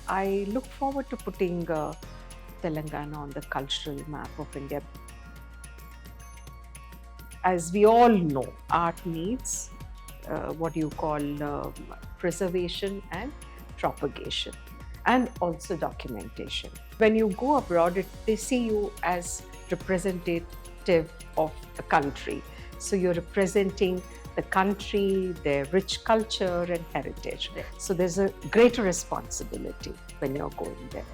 I look forward to putting Telangana on the cultural map of India. As we all know, art needs what you call preservation and propagation, and also documentation. When you go abroad, they see you as representative of the country. So you're representing the country, their rich culture and heritage. So there's a greater responsibility when you're going there.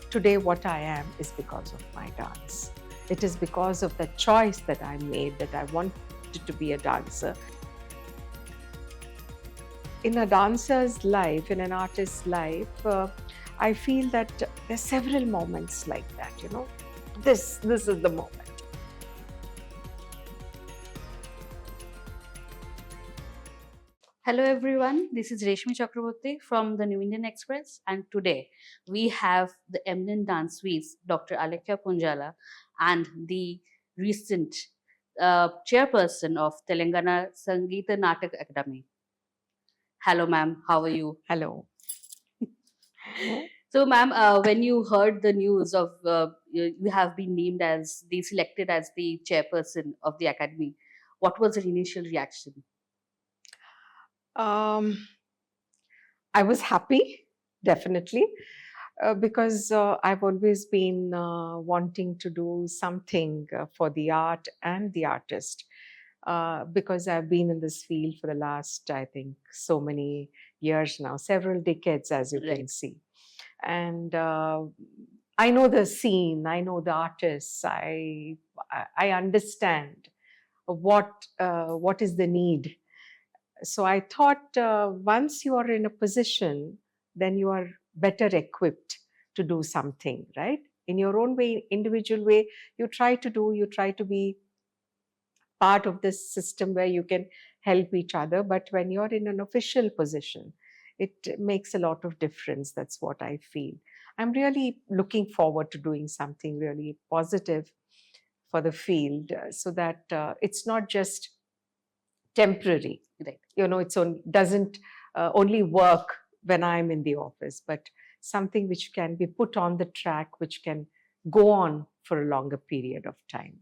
Today, what I am is because of my dance. It is because of the choice that I made, that I wanted to be a dancer. In a dancer's life, in an artist's life, I feel that there's several moments like that, you know. This is the moment. Hello everyone, this is Reshmi Chakravorty from the New Indian Express, and today we have the eminent dance whiz Dr. Alekhya Punjala and the recent chairperson of Telangana Sangeetha Nataka Academy. Hello ma'am, how are you? Hello. So ma'am, when you heard the news of you have been named as selected as the chairperson of the academy, what was your initial reaction? Um, I was happy, definitely, because I've always been wanting to do something for the art and the artist. Because I've been in this field for the last, I think, so many years now, several decades, as you can see. And I know the scene, I know the artists, I understand what is the need. So I thought once you are in a position, then you are better equipped to do something, right? In your own way, individual way, you try to be part of this system where you can help each other. But when you're in an official position, it makes a lot of difference. That's what I feel. I'm really looking forward to doing something really positive for the field, so that it's not just temporary. Right. You know, doesn't only work when I'm in the office, but something which can be put on the track, which can go on for a longer period of time.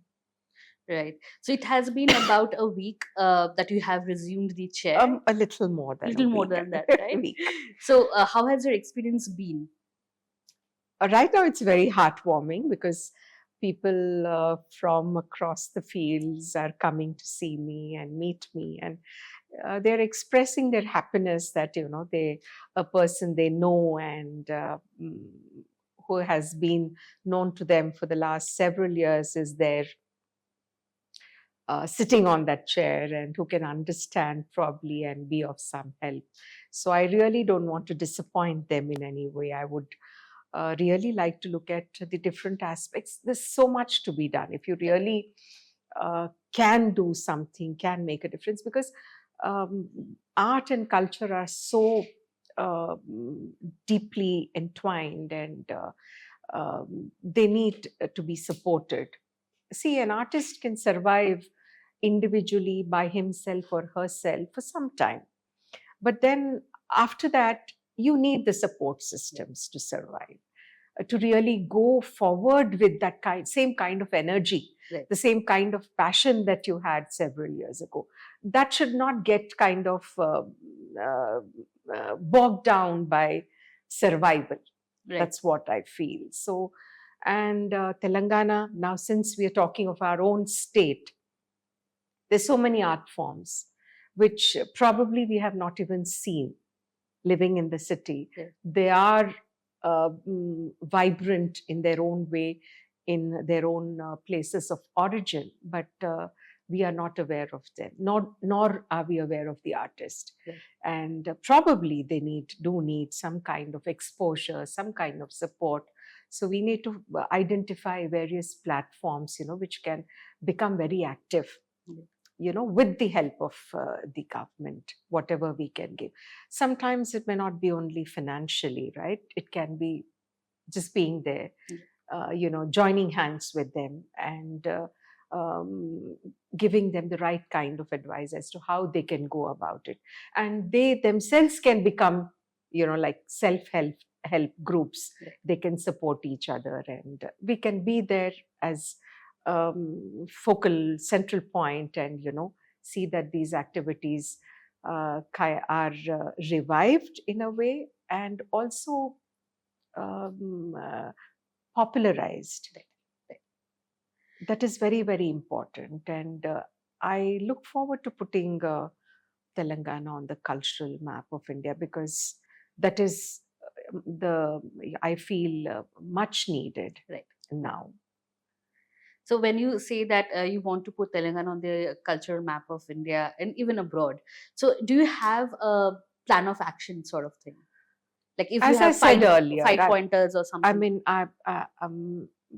Right. So it has been about a week that you have resumed the chair. A little more than a Little more week. than that, right? Week. So how has your experience been? Right now, it's very heartwarming because people from across the fields are coming to see me and meet me, and they're expressing their happiness that, you know, a person they know and who has been known to them for the last several years is there, sitting on that chair, and who can understand probably and be of some help. So I really don't want to disappoint them in any way. I would really like to look at the different aspects. There's so much to be done. If you really can do something, can make a difference, because art and culture are so uh, deeply entwined, and they need to be supported. See, an artist can survive individually by himself or herself for some time. But then after that, you need the support systems to survive, to really go forward with that same kind of energy, Right. the same kind of passion that you had several years ago. That should not get kind of uh, bogged down by survival. Right. That's what I feel. So, and Telangana, now since we are talking of our own state, there's so many art forms which probably we have not even seen living in the city. Yeah. They are vibrant in their own way, in their own places of origin, but we are not aware of them, nor are we aware of the artist. Yeah. And probably they do need some kind of exposure, some kind of support. So we need to identify various platforms, you know, which can become very active, you know, with the help of the government, whatever we can give. Sometimes it may not be only financially, right? It can be just being there, you know, joining hands with them, and giving them the right kind of advice as to how they can go about it, and they themselves can become, like self help groups. They can support each other, and we can be there as focal central point, and see that these activities are revived in a way, and also popularized. That is very, very important. And I look forward to putting Telangana on the cultural map of India, because that is I feel much needed now. So when you say that you want to put Telangana on the cultural map of India and even abroad, so do you have a plan of action sort of thing? Like if As you have I said earlier, five pointers or something. I mean,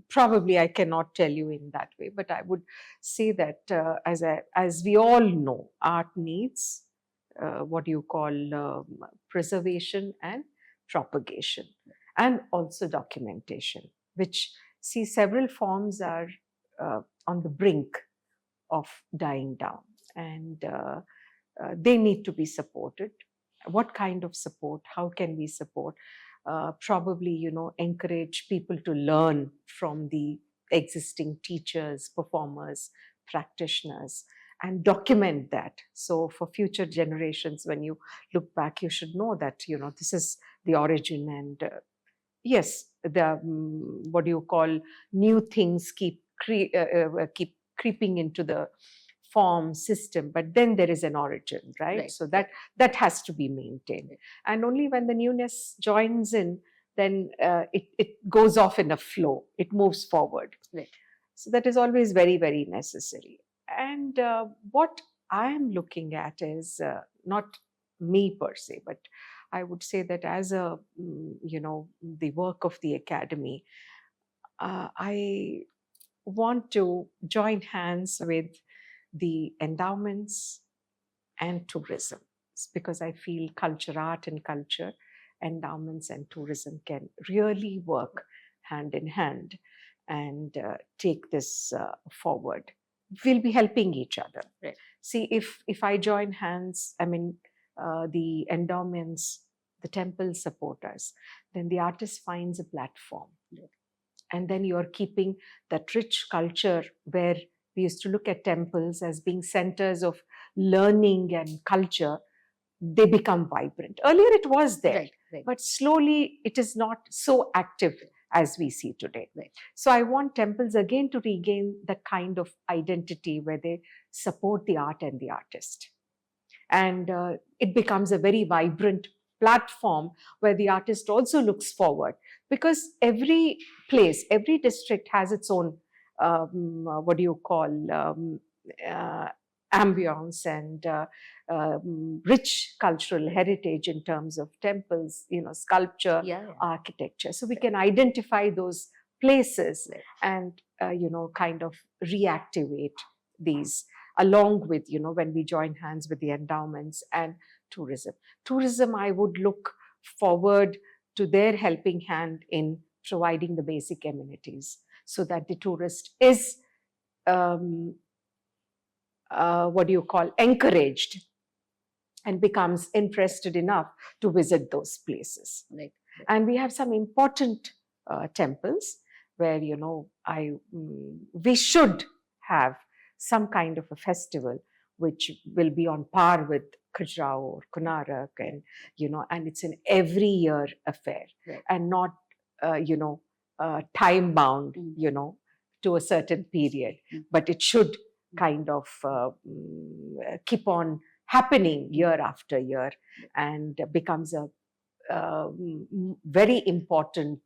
probably I cannot tell you in that way, but I would say that as we all know, art needs what you call preservation and propagation, and also documentation, which see several forms are on the brink of dying down, and they need to be supported. What kind of support? How can we support? Probably, encourage people to learn from the existing teachers, performers, practitioners, and document that. So for future generations, when you look back, you should know that, this is the origin. And yes, the what do you call, new things keep creeping into the form system, but then there is an origin, right? So that has to be maintained. And only when the newness joins in, then it goes off in a flow, it moves forward. So that is always very, very necessary. And what I am looking at is not me per se, but I would say that as the work of the academy, I want to join hands with the endowments and tourism, because I feel art and culture, endowments and tourism can really work hand in hand and take this forward. We'll be helping each other. See, if I join hands, I mean, the endowments, the temples support us, then the artist finds a platform. And then you're keeping that rich culture where we used to look at temples as being centers of learning and culture. They become vibrant. Earlier it was there, but slowly it is not so active as we see today. So I want temples again to regain that kind of identity where they support the art and the artist. And it becomes a very vibrant platform where the artist also looks forward, because every place, every district has its own what do you call, ambience and rich cultural heritage in terms of temples, sculpture, architecture. So we can identify those places and kind of reactivate these, along with, when we join hands with the endowments and tourism. Tourism, I would look forward to their helping hand in providing the basic amenities, so that the tourist is encouraged and becomes interested enough to visit those places. And we have some important temples where, we should have some kind of a festival which will be on par with Khajuraho or Konarak, and and it's an every year affair, and not time bound, to a certain period, but it should kind of keep on happening year after year, and becomes a very important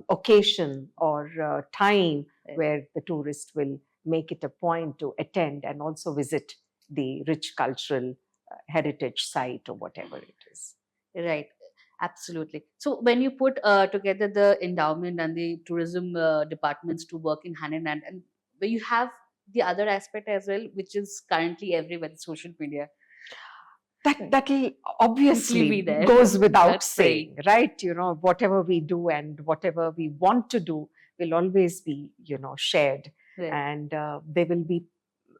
occasion or time where the tourist will make it a point to attend and also visit the rich cultural heritage site or whatever it is. Right. Absolutely. So when you put together the endowment and the tourism departments to work in hand, and where you have the other aspect as well, which is currently everywhere, social media. That'll obviously be there. goes without saying, right? Whatever we do and whatever we want to do will always be, shared Right. and they will be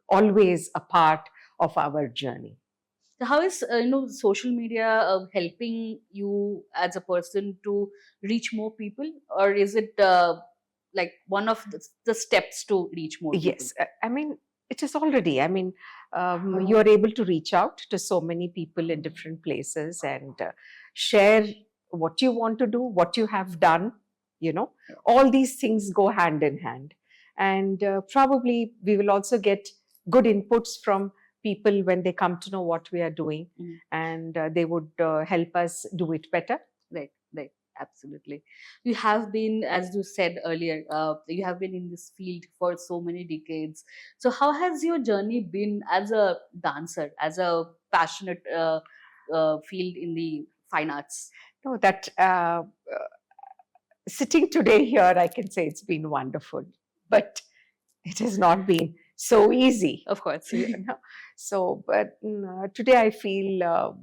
always a part of our journey. So how is social media helping you as a person to reach more people, or is it like one of the steps to reach more people? Yes, I mean, it is already. I mean, you are able to reach out to so many people in different places and share what you want to do, what you have done. You know, all these things go hand in hand. And probably we will also get good inputs from people when they come to know what we are doing, and they would help us do it better. Right, right, absolutely. You have been, as you said earlier, you have been in this field for so many decades. So, how has your journey been as a dancer, as a passionate field in the fine arts? No, that sitting today here, I can say it's been wonderful, but it has not been so easy. Of course. You know? So, but today I feel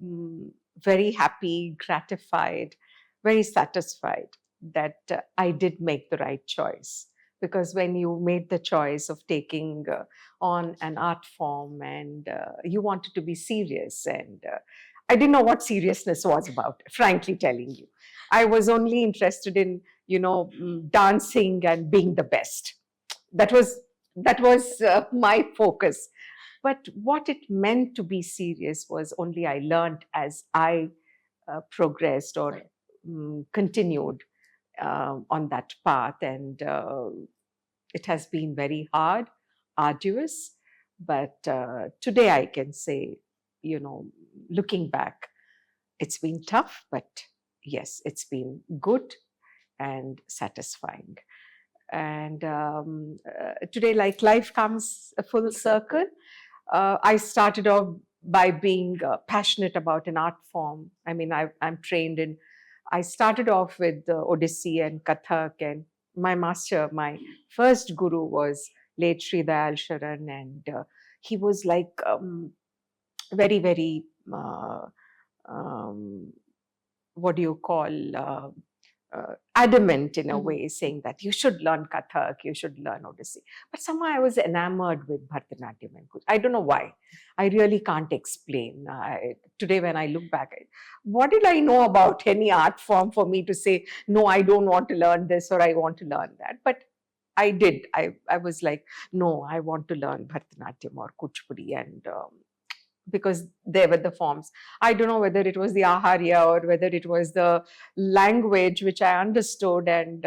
very happy, gratified, very satisfied that I did make the right choice. Because when you made the choice of taking on an art form and you wanted to be serious, and I didn't know what seriousness was about, frankly telling you. I was only interested in, dancing and being the best. That was my focus. But what it meant to be serious was only I learned as I progressed or continued on that path. And it has been very hard, arduous. But today I can say, looking back, it's been tough, but yes, it's been good and satisfying. And today, like, life comes a full circle. I started off by being passionate about an art form. I mean, I'm trained in, I started off with Odissi and Kathak, and my master, my first guru was late Sri Dayal Sharan, and he was like very, very, um, what do you call, adamant in a way, saying that you should learn Kathak, you should learn Odissi. But somehow I was enamored with Bharatanatyam and Kuchipudi. I don't know why. I really can't explain. Today, when I look back, what did I know about any art form for me to say, no, I don't want to learn this or I want to learn that? But I did. I was like, no, I want to learn Bharatanatyam or Kuchipudi, and because there were the forms. I don't know whether it was the aharya or whether it was the language which I understood, and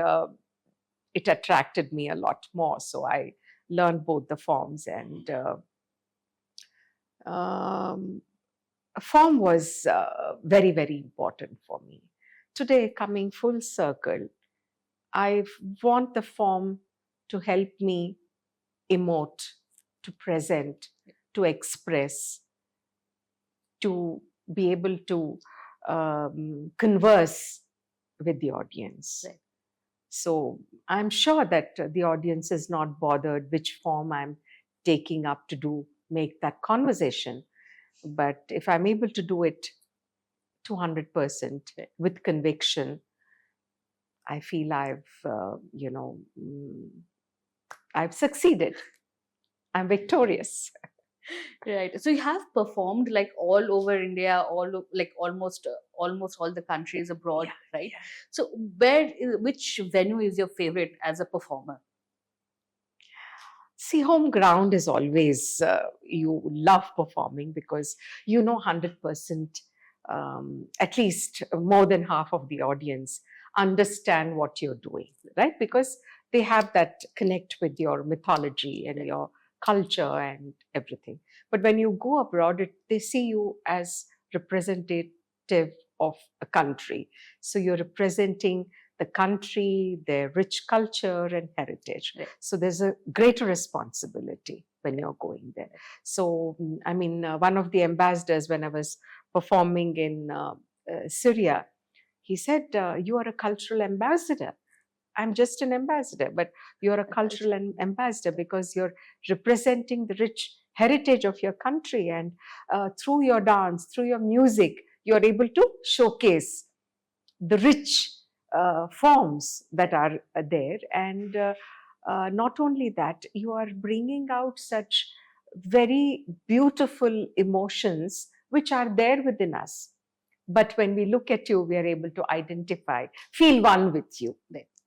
it attracted me a lot more. So I learned both the forms, and form was very, very important for me. Today, coming full circle, I want the form to help me emote, to present, to express, to be able to converse with the audience. Right. So I'm sure that the audience is not bothered which form I'm taking up to make that conversation. But if I'm able to do it 200% with conviction, I feel I've succeeded. I'm victorious. Right. So you have performed like all over India, like almost all the countries abroad, right? Yeah. So which venue is your favorite as a performer? See, home ground is always, you love performing because 100%, at least more than half of the audience understand what you're doing, right? Because they have that connect with your mythology and your culture and everything. But when you go abroad, they see you as representative of a country. So you're representing the country, their rich culture and heritage. Right. So there's a greater responsibility when you're going there. So, I mean, one of the ambassadors, when I was performing in Syria, he said, you are a cultural ambassador. I'm just an ambassador, but you're a cultural ambassador because you're representing the rich heritage of your country. And through your dance, through your music, you're able to showcase the rich forms that are there. And not only that, you are bringing out such very beautiful emotions which are there within us. But when we look at you, we are able to identify, feel one with you,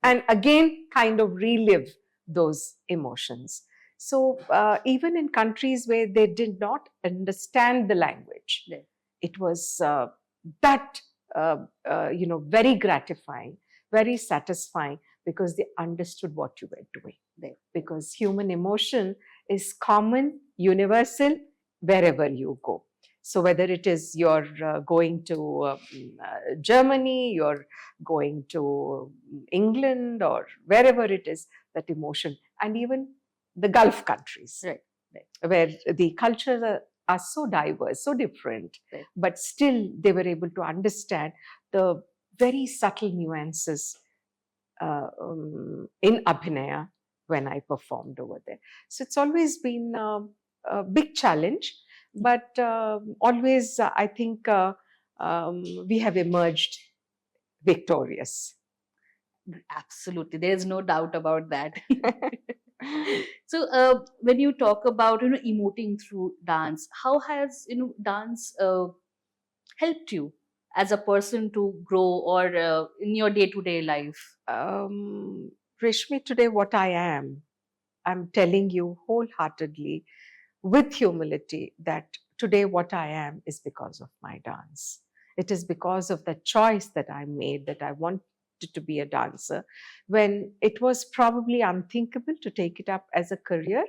and again kind of relive those emotions. So even in countries where they did not understand the language, it was that very gratifying, very satisfying, because they understood what you were doing. Because human emotion is common, universal, wherever you go. So whether it is you're going to Germany, you're going to England, or wherever it is, that emotion, and even the Gulf countries, where the cultures are so diverse, so different, but still they were able to understand the very subtle nuances in Abhinaya when I performed over there. So it's always been a big challenge, but always I think we have emerged victorious. Absolutely, there is no doubt about that. So when you talk about emoting through dance, how has dance helped you as a person to grow, or in your day-to-day life? Reshmi, today what I am, I'm telling you wholeheartedly, with humility, that today what I am is because of my dance. It is because of the choice that I made, that I wanted to be a dancer, when it was probably unthinkable to take it up as a career.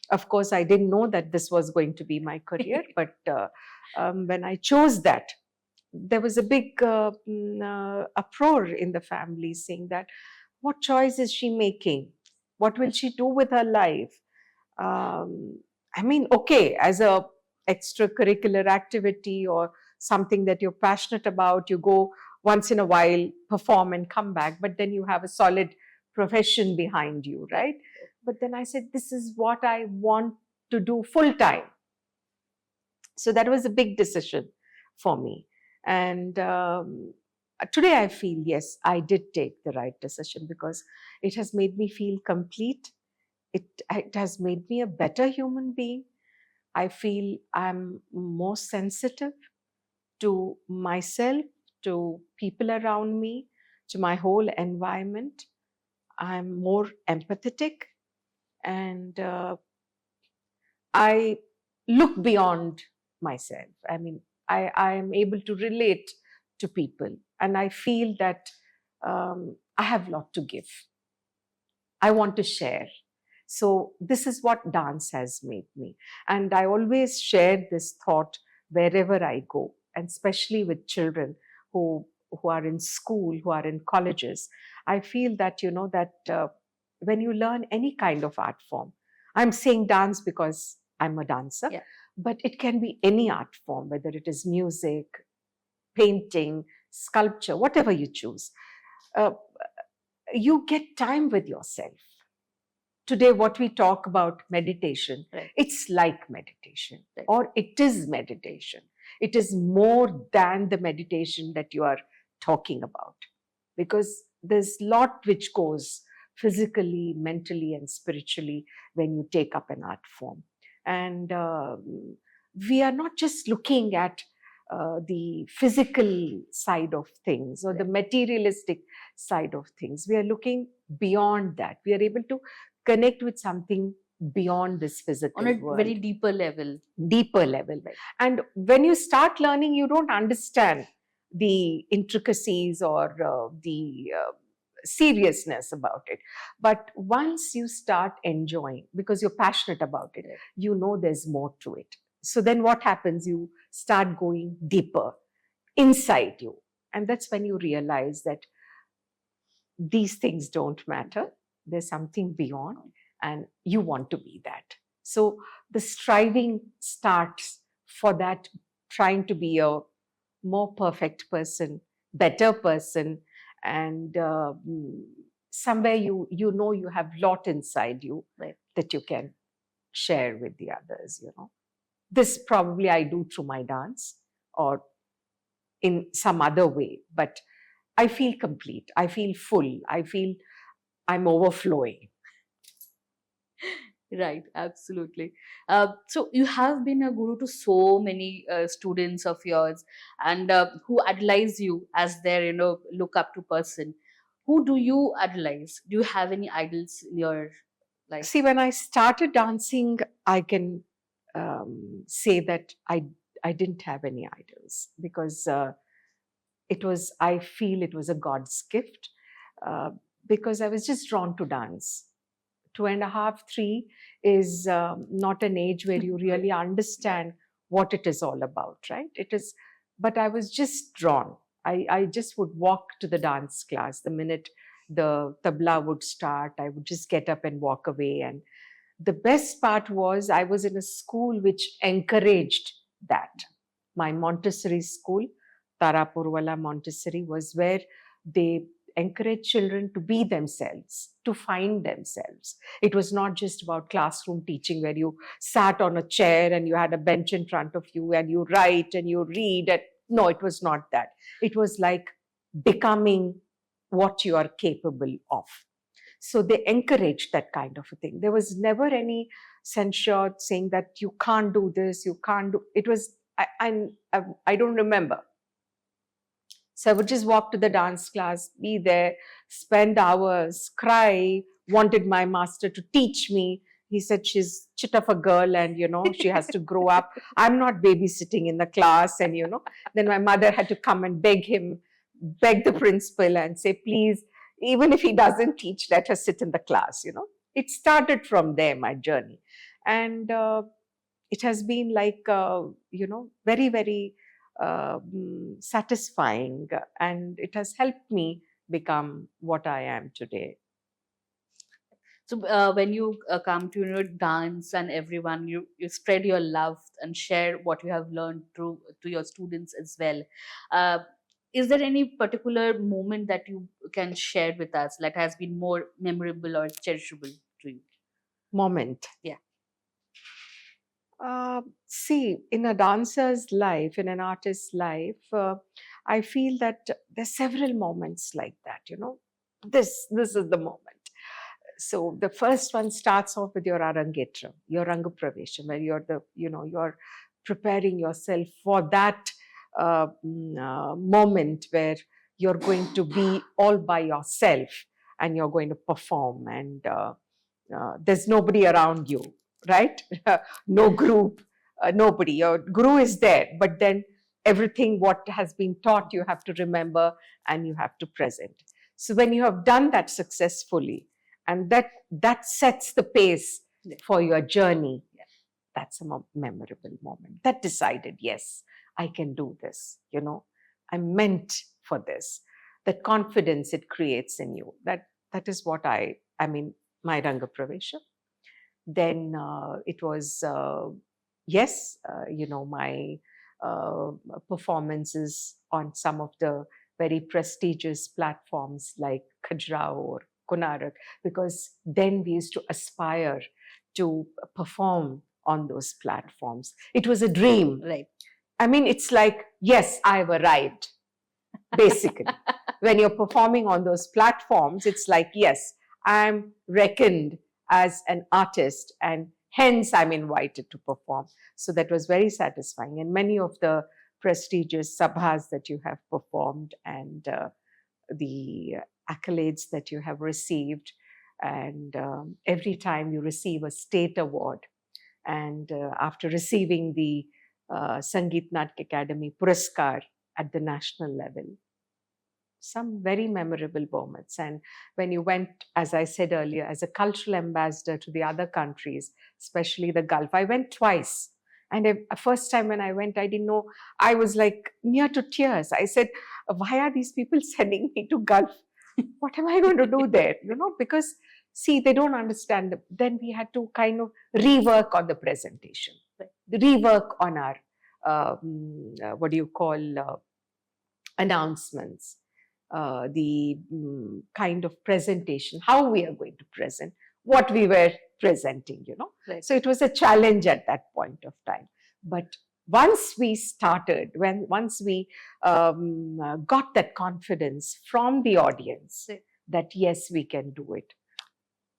Of course, I didn't know that this was going to be my career, but when I chose that, there was a big uproar in the family saying that, what choice is she making? What will she do with her life? I mean, okay, as a extracurricular activity or something that you're passionate about, you go once in a while, perform and come back, but then you have a solid profession behind you, right? But then I said, this is what I want to do full time. So that was a big decision for me. And today I feel, yes, I did take the right decision, because it has made me feel complete. It has made me a better human being. I feel I'm more sensitive to myself, to people around me, to my whole environment. I'm more empathetic, and I look beyond myself. I mean, I am able to relate to people, and I feel that I have a lot to give. I want to share. So this is what dance has made me. And I always share this thought wherever I go, and especially with children who are in school, who are in colleges. I feel that, when you learn any kind of art form, I'm saying dance because I'm a dancer, but it can be any art form, whether it is music, painting, sculpture, whatever you choose. Uh, you get time with yourself. Today what we talk about meditation, it's like meditation, or it is meditation. It is more than the meditation that you are talking about, because there's a lot which goes physically, mentally, and spiritually when you take up an art form. And we are not just looking at the physical side of things or the materialistic side of things. We are looking beyond that. We are able to connect with something beyond this physical On a world. very deeper level. Deeper level. And when you start learning, you don't understand the intricacies or the seriousness about it. But once you start enjoying, because you're passionate about it, you know there's more to it. So then what happens? You start going deeper inside you. And that's when you realize that these things don't matter. There's something beyond, and you want to be that. So the striving starts for that, trying to be a more perfect person, better person, and somewhere you know you have a lot inside you that you can share with the others. This probably I do through my dance or in some other way, but I feel complete. I feel full. I feel I'm overflowing. Right, absolutely. So you have been a guru to so many students of yours, and who idolize you as their, look up to person. Who do you idolize? Do you have any idols in your life? See, when I started dancing, I can say that I didn't have any idols, because I feel it was a God's gift, uh, because I was just drawn to dance. 2.5, 3 is not an age where you really understand what it is all about, right? It is, but I was just drawn. I just would walk to the dance class. The minute the tabla would start, I would just get up and walk away. And the best part was I was in a school which encouraged that. My Montessori school, Tarapurwala Montessori, was where they encourage children to be themselves, to find themselves. It was not just about classroom teaching where you sat on a chair and you had a bench in front of you and you write and you read. And no, it was not that. It was like becoming what you are capable of. So they encouraged that kind of a thing. There was never any censure saying that you can't do this, you can't do. It was I don't remember. So I would just walk to the dance class, be there, spend hours, cry, wanted my master to teach me. He said she's chit of a girl and, she has to grow up. I'm not babysitting in the class. And, then my mother had to come and beg the principal and say, please, even if he doesn't teach, let her sit in the class. It started from there, my journey. And it has been like, very, very satisfying, and it has helped me become what I am today. So when you come to dance and everyone, you spread your love and share what you have learned through to your students as well. Uh, is there any particular moment that you can share with us that has been more memorable or cherishable to you? Moment. Yeah. See, in a dancer's life, in an artist's life, I feel that there's several moments like that. This is the moment. So the first one starts off with your arangetram, your rangapravesham, where you're preparing yourself for that moment where you're going to be all by yourself and you're going to perform, and there's nobody around you, right? No group, nobody. Your guru is there, but then everything what has been taught you have to remember and you have to present. So when you have done that successfully, and that sets the pace for your journey, that's a memorable moment. That decided, yes, I can do this. I'm meant for this. That confidence it creates in you. That is what I mean. My Ranga Pravesha. Then it was yes, my uh, performances on some of the very prestigious platforms like Khajuraho or Konarak, because then we used to aspire to perform on those platforms. It was a dream. Right. I mean, it's like, yes, I've arrived, basically. When you're performing on those platforms, it's like, yes, I'm reckoned as an artist and hence I'm invited to perform. So that was very satisfying. And many of the prestigious sabhas that you have performed, and the accolades that you have received, and every time you receive a state award, and after receiving the Sangeet Natak Academy Puraskar at the national level, some very memorable moments. And when you went, as I said earlier, as a cultural ambassador to the other countries, especially the Gulf, I went twice. And the first time when I went, I didn't know, I was like near to tears. I said, why are these people sending me to Gulf? What am I going to do there? Because see, they don't understand. Then we had to kind of rework on the presentation, rework on our, what do you call, announcements, the kind of presentation, how we are going to present what we were presenting. Right. So it was a challenge at that point of time. But once we started, once we got that confidence from the audience that yes, we can do it,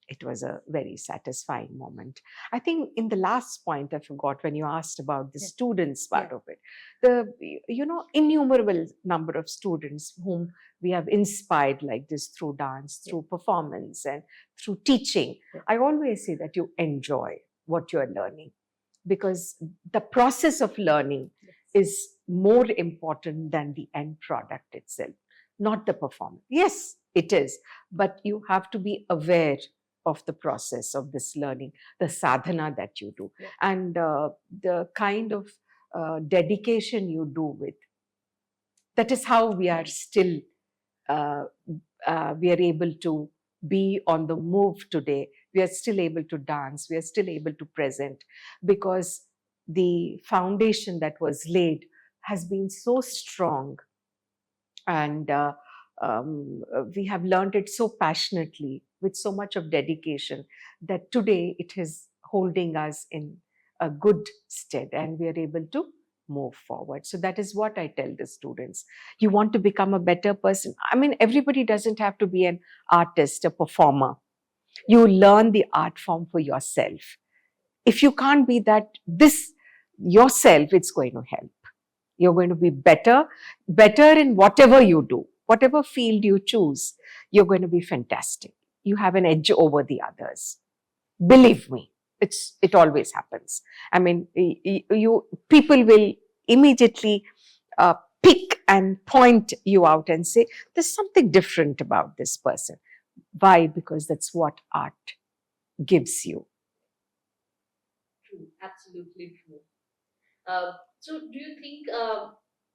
it was a very satisfying moment. I think in the last point I forgot when you asked about the students part of it, the innumerable number of students whom we have inspired like this through dance, through performance, and through teaching. I always say that you enjoy what you're learning, because the process of learning is more important than the end product itself, not the performance. Yes, it is, but you have to be aware of the process of this learning, the sadhana that you do, and the kind of dedication you do with. That is how we are still, uh, we are able to be on the move today. We are still able to dance. We are still able to present, because the foundation that was laid has been so strong, and we have learned it so passionately with so much of dedication that today it is holding us in a good stead, and we are able to move forward. So that is what I tell the students. You want to become a better person, I mean, everybody doesn't have to be an artist, a performer. You learn the art form for yourself. If you can't be that this yourself, it's going to help. You're going to be better in whatever you do, whatever field you choose. You're going to be fantastic. You have an edge over the others. Believe me, it always happens. I mean, people will immediately pick and point you out and say, there's something different about this person. Why? Because that's what art gives you. True, absolutely true. So, do you think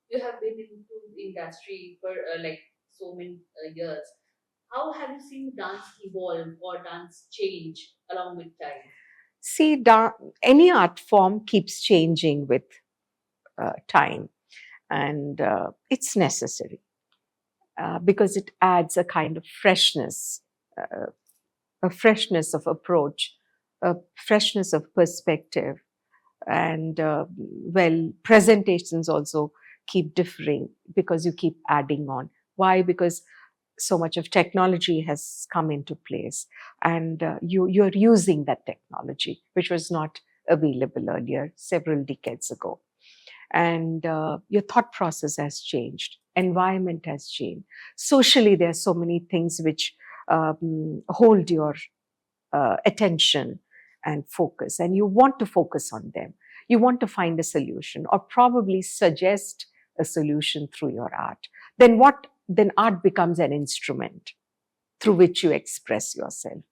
you have been into the industry for like so many years? How have you seen dance evolve or dance change along with time? See, any art form keeps changing with time, and it's necessary, because it adds a kind of freshness, uh, a freshness of approach, a freshness of perspective, and well, presentations also keep differing because you keep adding on. Why? Because so much of technology has come into place, and you're using that technology which was not available earlier, several decades ago. And your thought process has changed, environment has changed, socially there are so many things which hold your attention and focus, and you want to focus on them. You want to find a solution, or probably suggest a solution through your art. Then art becomes an instrument through which you express yourself.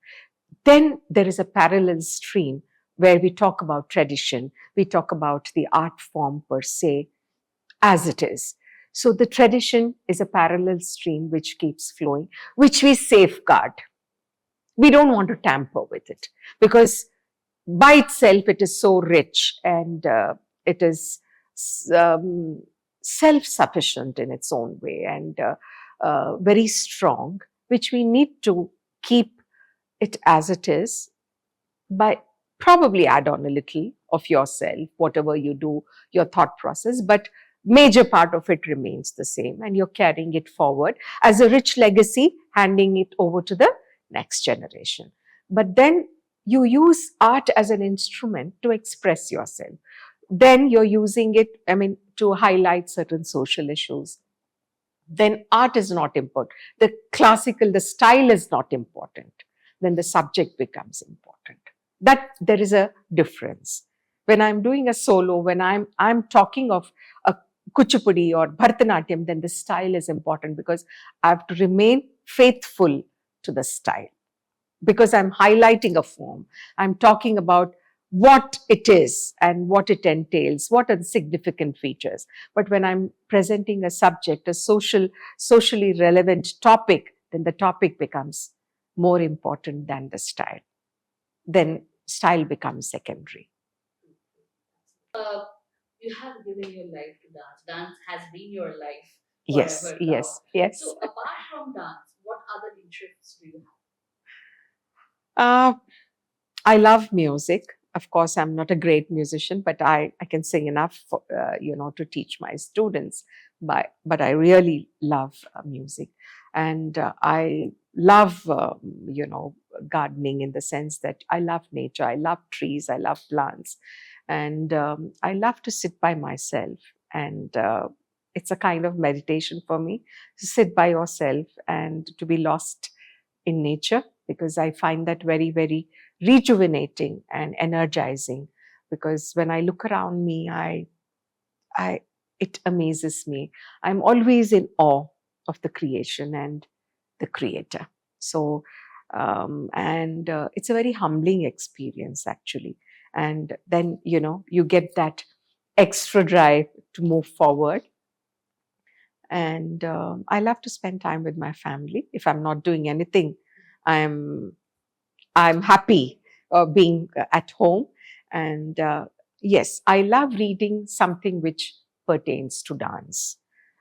Then there is a parallel stream where we talk about tradition, we talk about the art form per se as it is. So the tradition is a parallel stream which keeps flowing, which we safeguard. We don't want to tamper with it, because by itself it is so rich, and it is um, self-sufficient in its own way, and very strong, which we need to keep it as it is, by probably add on a little of yourself, whatever you do, your thought process, but major part of it remains the same, and you're carrying it forward as a rich legacy, handing it over to the next generation. But then you use art as an instrument to express yourself. Then you're using it, I mean, to highlight certain social issues. Then art is not important. The style is not important. Then the subject becomes important. That there is a difference. When I'm doing a solo, when I'm talking of a Kuchipudi or Bharatanatyam, then the style is important, because I have to remain faithful to the style, because I'm highlighting a form. I'm talking about what it is and what it entails, what are the significant features. But when I'm presenting a subject, a socially relevant topic, then the topic becomes more important than the style. Then style becomes secondary. Uh, you have given your life to dance. Dance has been your life Yes, forever now. yes, yes. So, apart from dance, what other interests do you have? Uh, I love music. Of course, I'm not a great musician, but I can sing enough, for, to teach my students. But I really love music, and I love, gardening in the sense that I love nature, I love trees, I love plants, and I love to sit by myself. And it's a kind of meditation for me to sit by yourself and to be lost in nature, because I find that very, very rejuvenating and energizing. Because when I look around me, I it amazes me. I'm always in awe of the creation and the creator. So, and it's a very humbling experience actually. And then you get that extra drive to move forward. And I love to spend time with my family. If I'm not doing anything, I'm I'm happy being at home. And yes, I love reading something which pertains to dance.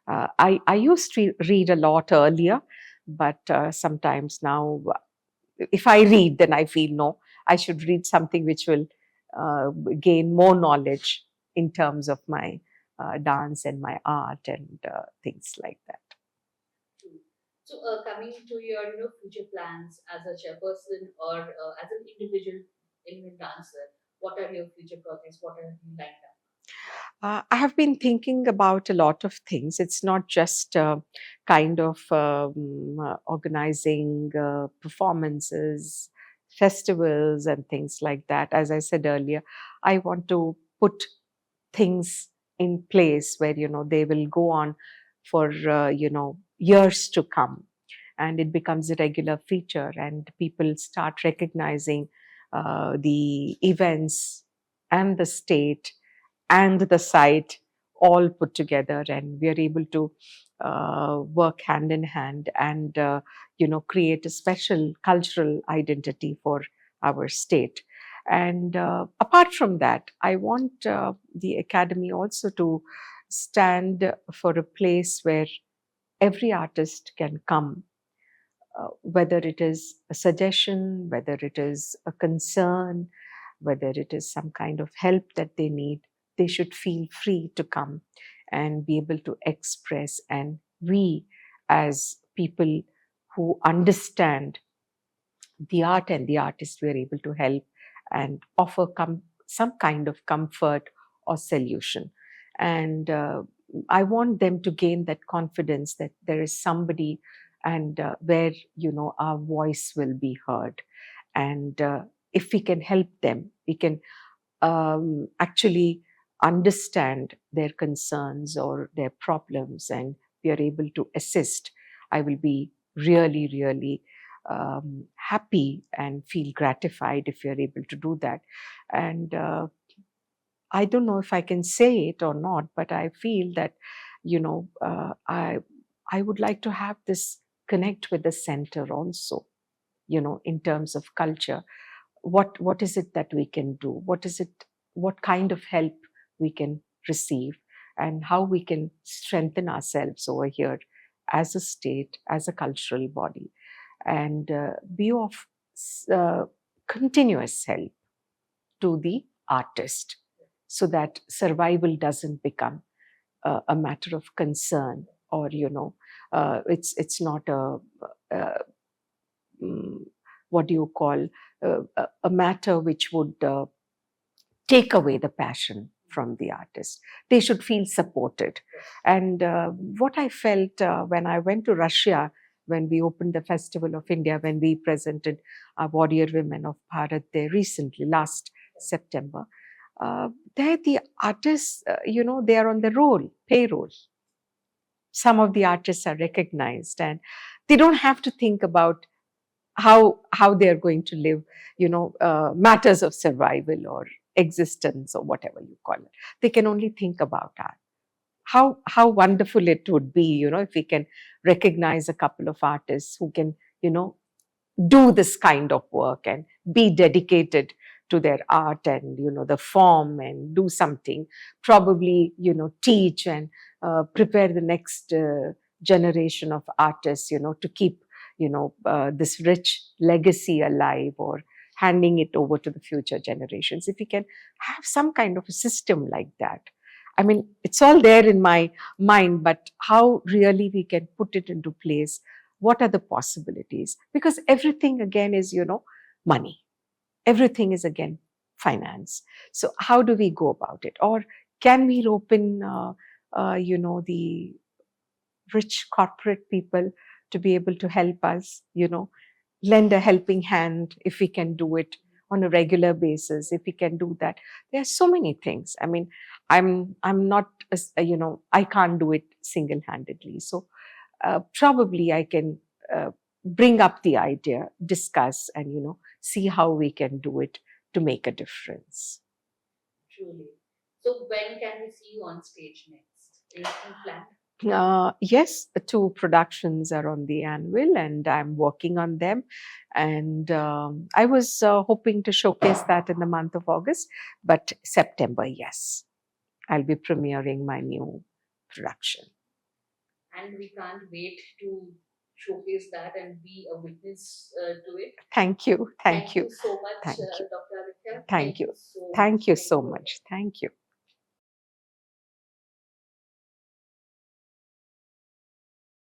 I used to read a lot earlier, but sometimes now, if I read, then I feel no, I should read something which will gain more knowledge in terms of my dance and my art and things like that. So, coming to your future plans as a chairperson or as an individual Indian dancer, what are your future projects? What are you lined up? I have been thinking about a lot of things. It's not just kind of organizing performances, festivals, and things like that. As I said earlier, I want to put things in place where they will go on for years to come, and it becomes a regular feature, and people start recognizing the events and the state and the site all put together, and we are able to work hand in hand and create a special cultural identity for our state. And apart from that, I want the academy also to stand for a place where every artist can come, whether it is a suggestion, whether it is a concern, whether it is some kind of help that they need, they should feel free to come and be able to express. And we, as people who understand the art and the artist, we are able to help and offer some kind of comfort or solution. And I want them to gain that confidence that there is somebody, and where our voice will be heard. And if we can help them, we can actually understand their concerns or their problems, and we are able to assist. I will be really, really happy and feel gratified if you're able to do that. And I don't know if I can say it or not, but I feel that I would like to have this connect with the center also, in terms of culture. What is it that we can do? What kind of help we can receive, and how we can strengthen ourselves over here as a state, as a cultural body, and be of continuous help to the artist, so that survival doesn't become a matter of concern, or it's not a mm, what do you call, a matter which would take away the passion from the artist. They should feel supported. And what I felt when I went to Russia, when we opened the Festival of India, when we presented our Warrior Women of Bharat there recently, last September, there the artists, they are on the payroll. Some of the artists are recognized, and they don't have to think about how they're going to live, matters of survival or existence or whatever you call it. They can only think about art. How wonderful it would be, if we can recognize a couple of artists who can, do this kind of work and be dedicated to their art and the form, and do something, probably teach and prepare the next generation of artists, to keep this rich legacy alive, or handing it over to the future generations. If we can have some kind of a system like that, I mean, it's all there in my mind, but how really we can put it into place? What are the possibilities? Because everything again is, money. Everything is again finance. So how do we go about it? Or can we rope in, the rich corporate people to be able to help us, lend a helping hand if we can do it on a regular basis, if we can do that. There are so many things. I mean, I'm not, I can't do it single handedly. So probably I can bring up the idea, discuss, and see how we can do it to make a difference. Truly. So when can we see you on stage next? Anything planned? Yes, two productions are on the anvil, and I'm working on them. And I was hoping to showcase that in the month of August, but September, yes, I'll be premiering my new production. And we can't wait to showcase that and be a witness to it. Thank you. Thank you. So much, Thank you. Dr. Alekhya. Thank you. So Thank much. you so much. Thank you.